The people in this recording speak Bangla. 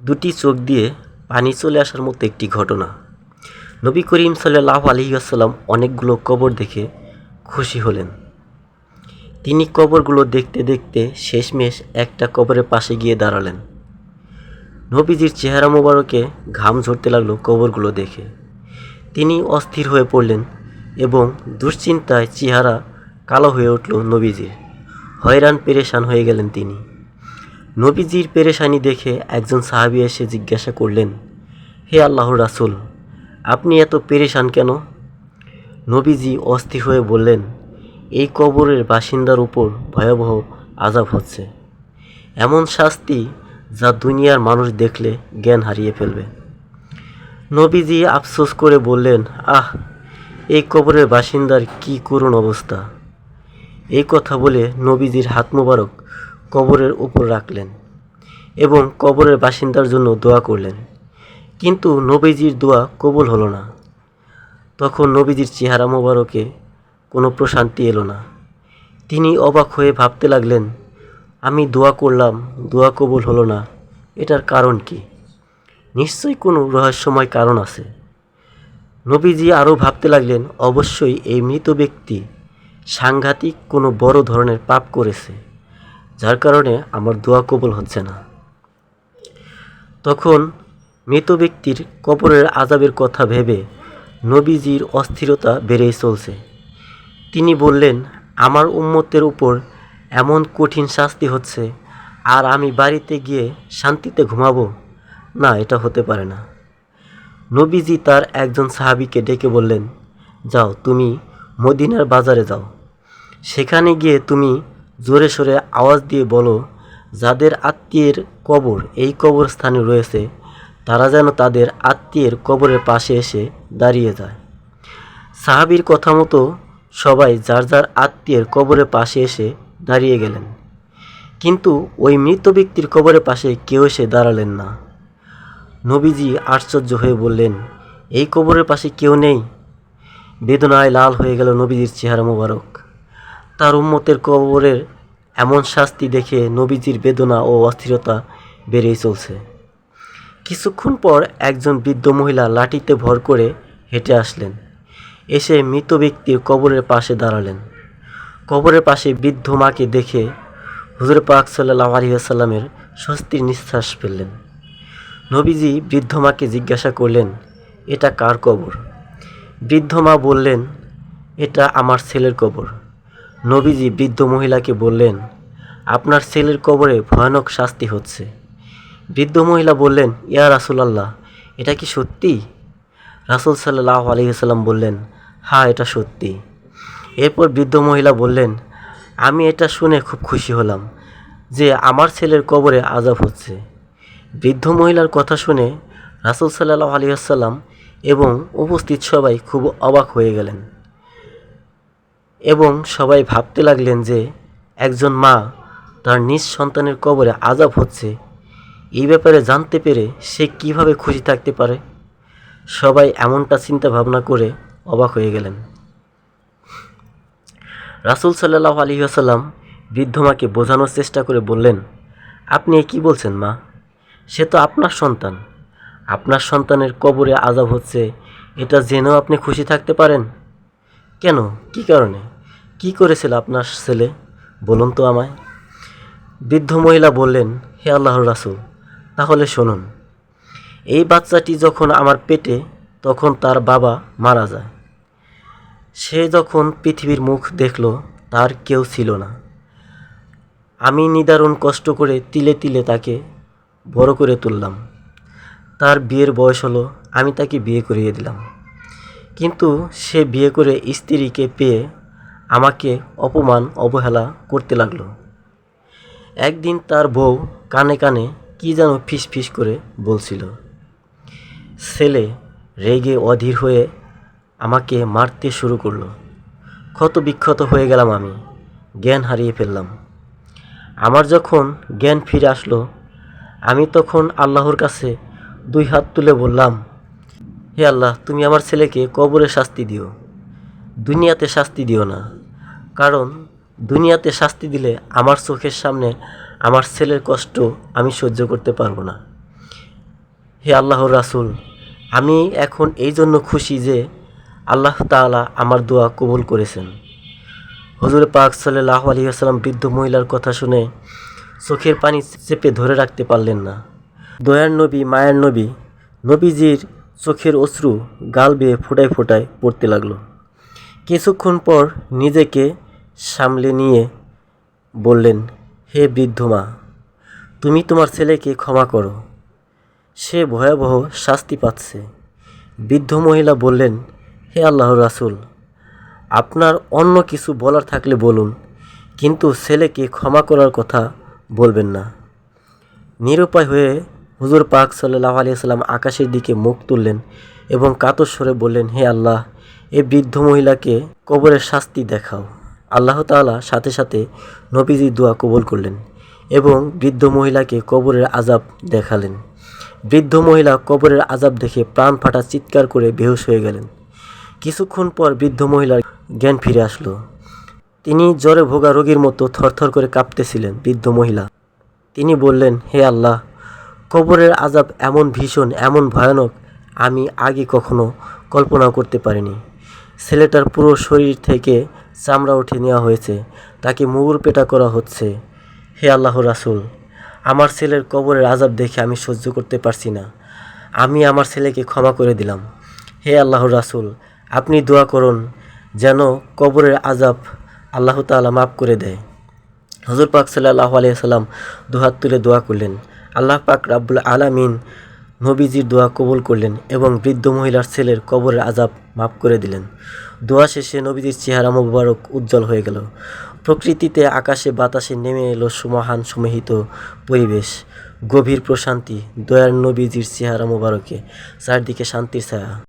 দুটি চোখ দিয়ে পানি চলে আসার মতো একটি ঘটনা। নবী করিম সাল্লাল্লাহু আলাইহি ওয়াসাল্লাম অনেকগুলো কবর দেখে খুশি হলেন। তিনি কবরগুলো দেখতে দেখতে শেষমেশ একটা কবরের পাশে গিয়ে দাঁড়ালেন। নবীজির চেহারা মোবারকে ঘাম ঝরতে লাগলো কবরগুলো দেখে। তিনি অস্থির হয়ে পড়লেন এবং দুশ্চিন্তায় চেহারা কালো হয়ে উঠল নবীজির। হয়রান পেরেশান হয়ে গেলেন তিনি। নবীজির পেরেশানি দেখে একজন সাহাবী এসে জিজ্ঞাসা করলেন, হে আল্লাহর রাসূল, আপনি এত পেরেশান কেন? নবীজি অস্থির হয়ে বললেন, এই কবরের বাসিন্দার উপর ভয়াবহ আযাব হচ্ছে, এমন শাস্তি যা দুনিয়ার মানুষ দেখলে জ্ঞান হারিয়ে ফেলবে। নবীজি আফসোস করে বললেন, আহ, এই কবরের বাসিন্দার কি করুণ অবস্থা। এই কথা বলে নবীজির হাত মোবারক কবরের উপর রাখলেন এবং কবরের বাসিন্দার জন্য দোয়া করলেন। কিন্তু নবীজির দোয়া কবুল হলো না। তখন নবীজির চেহারা মোবারকে কোনো প্রশান্তি এলো না। তিনি অবাক হয়ে ভাবতে লাগলেন, আমি দোয়া করলাম, দোয়া কবুল হলো না, এটার কারণ কি? নিশ্চয়ই কোনো রহস্যময় কারণ আছে। নবীজি আরও ভাবতে লাগলেন, অবশ্যই এই মৃত ব্যক্তি সাংঘাতিক কোনো বড় ধরনের পাপ করেছে, যার কারণে আমার দোয়া কবুল হচ্ছে না। তখন মৃত ব্যক্তির কবরের আযাবের কথা ভেবে নবীজির অস্থিরতা বেড়েই চলছে। তিনি বললেন, আমার উম্মতের উপর এমন কঠিন শাস্তি হচ্ছে, আর আমি বাড়িতে গিয়ে শান্তিতে ঘুমাবো? না, এটা হতে পারে না। নবীজি তার একজন সাহাবীকে ডেকে বললেন, যাও, তুমি মদিনার বাজারে যাও। সেখানে গিয়ে তুমি জোরে সোরে আওয়াজ দিয়ে বলো, যাদের আত্মীয়ের কবর এই কবরস্থানে রয়েছে তারা যেন তাদের আত্মীয়ের কবরের পাশে এসে দাঁড়িয়ে যায়। সাহাবীর কথা মতো সবাই যার যার আত্মীয়ের কবরের পাশে এসে দাঁড়িয়ে গেলেন। কিন্তু ওই মৃত ব্যক্তির কবরের পাশে কেউ এসে দাঁড়ালেন না। নবীজি আশ্চর্য হয়ে বললেন, এই কবরের পাশে কেউ নেই? বেদনায় লাল হয়ে গেল নবীজির চেহারা মোবারক। তার উম্মতের কবরের এমন শাস্তি দেখে নবীজির বেদনা ও অস্থিরতা বেড়েই চলছে। কিছুক্ষণ পর একজন বৃদ্ধ মহিলা লাঠিতে ভর করে হেঁটে আসলেন। এসে মৃত ব্যক্তির কবরের পাশে দাঁড়ালেন। কবরের পাশে বৃদ্ধ মাকে দেখে হুজুর পাক সাল্লাল্লাহু আলাইহি ওয়াসাল্লামের স্বস্তির নিঃশ্বাস ফেললেন। নবীজি বৃদ্ধ মাকে জিজ্ঞাসা করলেন, এটা কার কবর? বৃদ্ধ মা বললেন, এটা আমার ছেলের কবর। নবীজি বৃদ্ধ মহিলাকে বললেন, আপনার ছেলের কবরে ভয়ানক শাস্তি হচ্ছে। বৃদ্ধ মহিলা বললেন, ইয়া রাসূলুল্লাহ, এটা কি সত্যি? রাসূল সাল্লাল্লাহু আলাইহি ওয়াসাল্লাম বললেন, হ্যাঁ, এটা সত্যি। এরপর বৃদ্ধ মহিলা বললেন, আমি এটা শুনে খুব খুশি হলাম যে আমার ছেলের কবরে আযাব হচ্ছে। বৃদ্ধ মহিলার কথা শুনে রাসূল সাল্লাল্লাহু আলাইহি ওয়াসাল্লাম এবং উপস্থিত সবাই খুব অবাক হয়ে গেলেন এবং সবাই ভাবতে লাগলেন যে একজন মা তার নিজ সন্তানের কবরে আযাব হচ্ছে, এই ব্যাপারে জানতে পেরে সে কিভাবে খুশি থাকতে পারে। সবাই এমনটা চিন্তা ভাবনা করে অবাক হয়ে গেলেন। রাসূল সাল্লাল্লাহু আলাইহি ওয়াসাল্লাম বৃদ্ধ মাকে বোঝানোর চেষ্টা করে বললেন, আপনি কি বলছেন মা? সে তো আপনার সন্তান। আপনার সন্তানের কবরে আযাব হচ্ছে, এটা জেনেও আপনি খুশি থাকতে পারেন? কেন, কি কারণে? কি করেছিল আপনার ছেলে, বলুন তো আমায়। বৃদ্ধ মহিলা বললেন, হে আল্লাহর রাসূল, তাহলে শুনুন। এই বাচ্চাটি যখন আমার পেটে, তখন তার বাবা মারা যায়। সে যখন পৃথিবীর মুখ দেখল, তার কেউ ছিল না। আমি নিদারুণ কষ্ট করে তিলে তিলে তাকে বড় করে তুললাম। তার বিয়ের বয়স হলো, আমি তাকে বিয়ে করিয়ে দিলাম। কিন্তু সে বিয়ে করে স্ত্রীকে পেয়ে আমাকে অপমান অবহেলা করতে লাগলো। একদিন তার বউ কানে কানে কি যেন ফিস ফিস করে বলছিল। ছেলে রেগে অধীর হয়ে আমাকে মারতে শুরু করলো। ক্ষত বিক্ষত হয়ে গেলাম, আমি জ্ঞান হারিয়ে ফেললাম। আমার যখন জ্ঞান ফিরে আসলো, আমি তখন আল্লাহর কাছে দুই হাত তুলে বললাম, হে আল্লাহ, তুমি আমার ছেলেকে কবরে শাস্তি দিও, দুনিয়াতে শাস্তি দিও না। কারণ দুনিয়াতে শাস্তি দিলে আমার চোখের সামনে আমার ছেলের কষ্ট আমি সহ্য করতে পারবো না। হে আল্লাহর রাসূল, আমি এখন এই জন্য খুশি যে আল্লাহ তাআলা আমার দোয়া কবুল করেছেন। হুজুর পাক সাল্লাল্লাহু আলাইহি ওয়াসাল্লাম বৃদ্ধ মহিলার কথা শুনে চোখের পানি চেপে ধরে রাখতে পারলেন না। দয়ার নবী, মায়ের নবী, নবীজির চোখের অশ্রু গাল বেয়ে ফোঁটায় ফোঁটায় পড়তে লাগলো। কিছুক্ষণ পর নিজেকে সামলে নিয়ে বললেন, হে বৃদ্ধ মা, তুমি তোমার ছেলেকে ক্ষমা করো, সে ভয়াবহ শাস্তি পাচ্ছে। বৃদ্ধ মহিলা বললেন, হে আল্লাহর রাসূল, আপনার অন্য কিছু বলার থাকলে বলুন, কিন্তু ছেলেকে ক্ষমা করার কথা বলবেন না। নিরুপায় হয়ে হুজুর পাক সাল্লাল্লাহু আলাইহি ওয়াসাল্লাম আকাশের দিকে মুখ তুললেন এবং কাতর স্বরে বললেন, হে আল্লাহ, এই বৃদ্ধ মহিলাকে কবরের শাস্তি দেখাও। আল্লাহ তাআলা সাথে সাথে নবীজির দোয়া কবুল করলেন এবং বৃদ্ধ মহিলাকে কবরের আযাব দেখালেন। বৃদ্ধ মহিলা কবরের আযাব দেখে প্রাণ ফাটা চিৎকার করে বেহুশ হয়ে গেলেন। কিছুক্ষণ পর বৃদ্ধ মহিলার জ্ঞান ফিরে আসলো। তিনি জ্বরে ভোগা রোগীর মতো থরথর করে কাঁপতেছিলেন। বৃদ্ধ মহিলা তিনি বললেন, হে আল্লাহ, কবরের আযাব এমন ভীষণ, এমন ভয়ানক আমি আগে কখনো কল্পনাও করতে পারিনি। ছেলেটার পুরো শরীর থেকে চামড়া উঠে নেওয়া হয়েছে, তাকে মুগুর পেটা করা হচ্ছে। হে আল্লাহর রাসূল, আমার ছেলের কবরের আযাব দেখে আমি সহ্য করতে পারছি না, আমি আমার ছেলেকে ক্ষমা করে দিলাম। হে আল্লাহর রাসূল, আপনি দোয়া করুন যেন কবরের আযাব আল্লাহ তাআলা মাফ করে দেয়। হুজুর পাক সাল্লাল্লাহু আলাইহি ওয়াসাল্লাম দুহাত তুলে দোয়া করলেন। আল্লাহ পাক রাব্বুল আলামিন নবীজির দোয়া কবুল করলেন এবং বৃদ্ধ মহিলার ছেলের কবরের আযাব মাফ করে দিলেন। দোয়া শেষে নবীজির চেহারা মোবারক উজ্জ্বল হয়ে গেল। প্রকৃতিতে আকাশে বাতাসে নেমে এলো সুমহান সমোহিত পরিবেশ, গভীর প্রশান্তি। দয়ার নবীজির চেহারা মোবারকে চারদিকে শান্তির ছায়া।